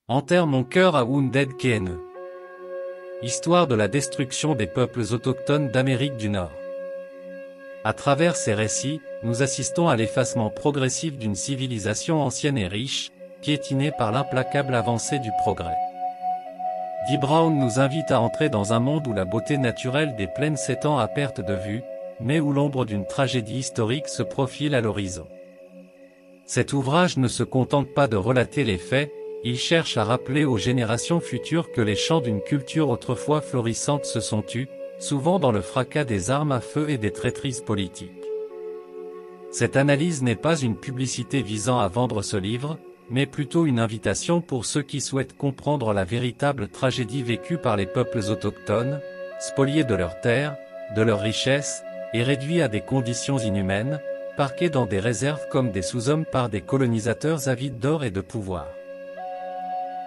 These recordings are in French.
Enterre mon cœur à Wounded Knee. Histoire de la destruction des peuples autochtones d'Amérique du Nord. À travers ces récits, nous assistons à l'effacement progressif d'une civilisation ancienne et riche, piétinée par l'implacable avancée du progrès. Dee Brown nous invite à entrer dans un monde où la beauté naturelle des plaines s'étend à perte de vue, mais où l'ombre d'une tragédie historique se profile à l'horizon. Cet ouvrage ne se contente pas de relater les faits, il cherche à rappeler aux générations futures que les champs d'une culture autrefois florissante se sont tus, souvent dans le fracas des armes à feu et des traîtrises politiques. Cette analyse n'est pas une publicité visant à vendre ce livre, mais plutôt une invitation pour ceux qui souhaitent comprendre la véritable tragédie vécue par les peuples autochtones, spoliés de leurs terres, de leurs richesses, et réduits à des conditions inhumaines, parqués dans des réserves comme des sous-hommes par des colonisateurs avides d'or et de pouvoir.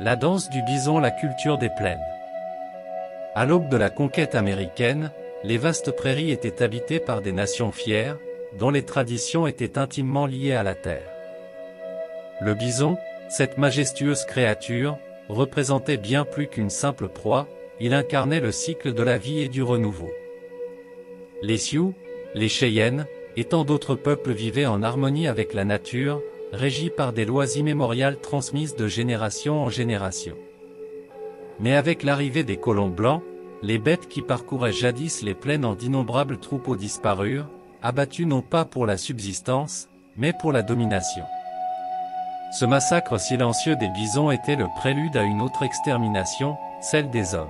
La danse du bison, la culture des plaines. À l'aube de la conquête américaine, les vastes prairies étaient habitées par des nations fières, dont les traditions étaient intimement liées à la terre. Le bison, cette majestueuse créature, représentait bien plus qu'une simple proie, il incarnait le cycle de la vie et du renouveau. Les Sioux, les Cheyennes, et tant d'autres peuples vivaient en harmonie avec la nature, régis par des lois immémoriales transmises de génération en génération. Mais avec l'arrivée des colons blancs, les bêtes qui parcouraient jadis les plaines en d'innombrables troupeaux disparurent, abattus non pas pour la subsistance, mais pour la domination. Ce massacre silencieux des bisons était le prélude à une autre extermination, celle des hommes.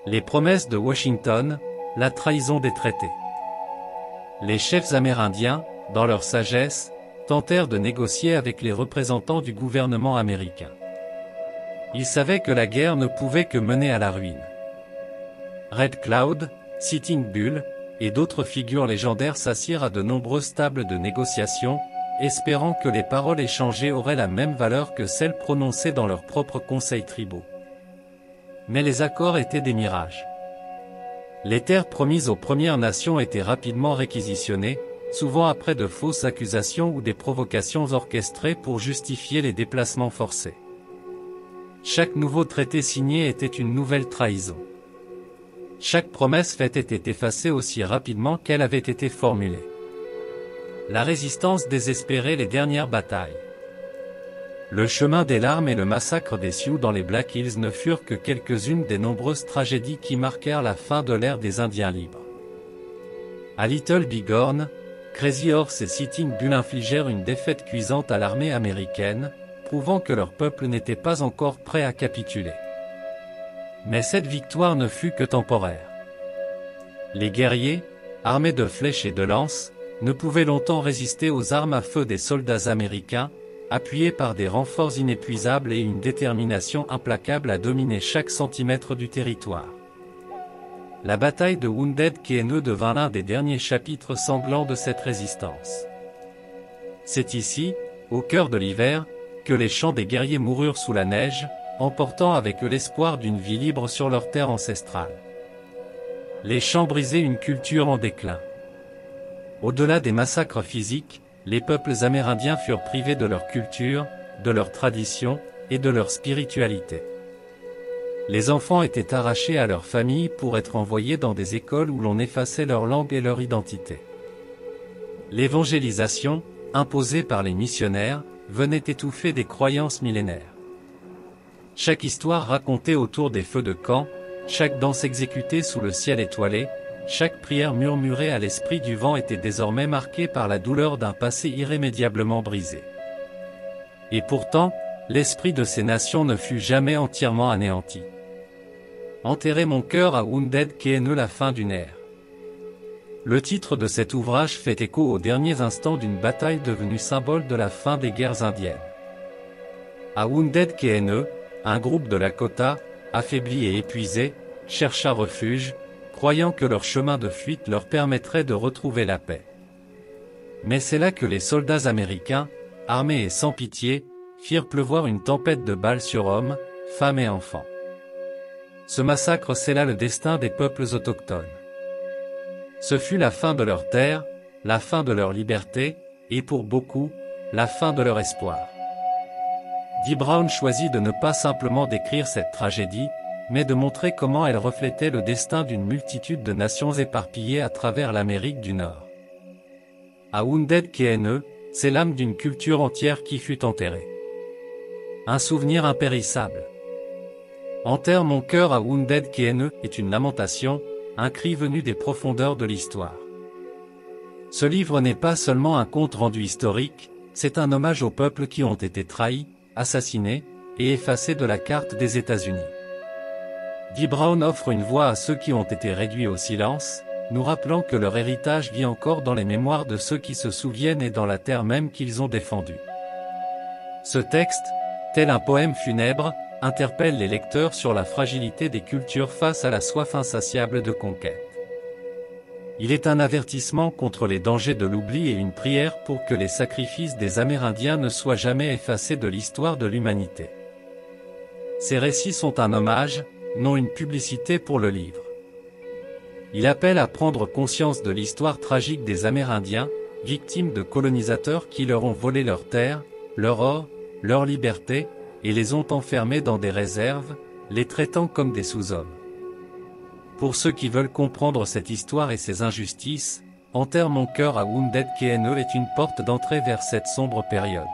Les promesses de Washington, la trahison des traités. Les chefs amérindiens, dans leur sagesse, tentèrent de négocier avec les représentants du gouvernement américain. Ils savaient que la guerre ne pouvait que mener à la ruine. Red Cloud, Sitting Bull, et d'autres figures légendaires s'assirent à de nombreuses tables de négociation, espérant que les paroles échangées auraient la même valeur que celles prononcées dans leurs propres conseils tribaux. Mais les accords étaient des mirages. Les terres promises aux Premières Nations étaient rapidement réquisitionnées, souvent après de fausses accusations ou des provocations orchestrées pour justifier les déplacements forcés. Chaque nouveau traité signé était une nouvelle trahison. Chaque promesse faite était effacée aussi rapidement qu'elle avait été formulée. La résistance désespérait les dernières batailles. Le chemin des larmes et le massacre des Sioux dans les Black Hills ne furent que quelques-unes des nombreuses tragédies qui marquèrent la fin de l'ère des Indiens libres. À Little Bighorn, Crazy Horse et Sitting Bull infligèrent une défaite cuisante à l'armée américaine, prouvant que leur peuple n'était pas encore prêt à capituler. Mais cette victoire ne fut que temporaire. Les guerriers, armés de flèches et de lances, ne pouvaient longtemps résister aux armes à feu des soldats américains, appuyés par des renforts inépuisables et une détermination implacable à dominer chaque centimètre du territoire. La bataille de Wounded Knee devint l'un des derniers chapitres sanglants de cette résistance. C'est ici, au cœur de l'hiver, que les chants des guerriers moururent sous la neige, emportant avec eux l'espoir d'une vie libre sur leur terre ancestrale. Les chants brisaient une culture en déclin. Au-delà des massacres physiques, les peuples amérindiens furent privés de leur culture, de leurs traditions, et de leur spiritualité. Les enfants étaient arrachés à leurs familles pour être envoyés dans des écoles où l'on effaçait leur langue et leur identité. L'évangélisation, imposée par les missionnaires, venait étouffer des croyances millénaires. Chaque histoire racontée autour des feux de camp, chaque danse exécutée sous le ciel étoilé, chaque prière murmurée à l'esprit du vent était désormais marquée par la douleur d'un passé irrémédiablement brisé. Et pourtant, l'esprit de ces nations ne fut jamais entièrement anéanti. Enterrer mon cœur à Wounded Knee, la fin d'une ère. Le titre de cet ouvrage fait écho aux derniers instants d'une bataille devenue symbole de la fin des guerres indiennes. À Wounded Knee, un groupe de Lakota, affaibli et épuisé, chercha refuge, croyant que leur chemin de fuite leur permettrait de retrouver la paix. Mais c'est là que les soldats américains, armés et sans pitié, firent pleuvoir une tempête de balles sur hommes, femmes et enfants. Ce massacre scella le destin des peuples autochtones. Ce fut la fin de leur terre, la fin de leur liberté, et pour beaucoup, la fin de leur espoir. Dee Brown choisit de ne pas simplement décrire cette tragédie, mais de montrer comment elle reflétait le destin d'une multitude de nations éparpillées à travers l'Amérique du Nord. A Wounded Knee, c'est l'âme d'une culture entière qui fut enterrée. Un souvenir impérissable. Enterre mon cœur à Wounded Knee est une lamentation, un cri venu des profondeurs de l'histoire. Ce livre n'est pas seulement un compte rendu historique, c'est un hommage aux peuples qui ont été trahis, assassinés, et effacés de la carte des États-Unis. Dee Brown offre une voix à ceux qui ont été réduits au silence, nous rappelant que leur héritage vit encore dans les mémoires de ceux qui se souviennent et dans la terre même qu'ils ont défendue. Ce texte, tel un poème funèbre, interpelle les lecteurs sur la fragilité des cultures face à la soif insatiable de conquête. Il est un avertissement contre les dangers de l'oubli et une prière pour que les sacrifices des Amérindiens ne soient jamais effacés de l'histoire de l'humanité. Ces récits sont un hommage, non une publicité pour le livre. Il appelle à prendre conscience de l'histoire tragique des Amérindiens, victimes de colonisateurs qui leur ont volé leurs terres, leur or, leur liberté, et les ont enfermés dans des réserves, les traitant comme des sous-hommes. Pour ceux qui veulent comprendre cette histoire et ses injustices, Enterre mon cœur à Wounded Knee est une porte d'entrée vers cette sombre période.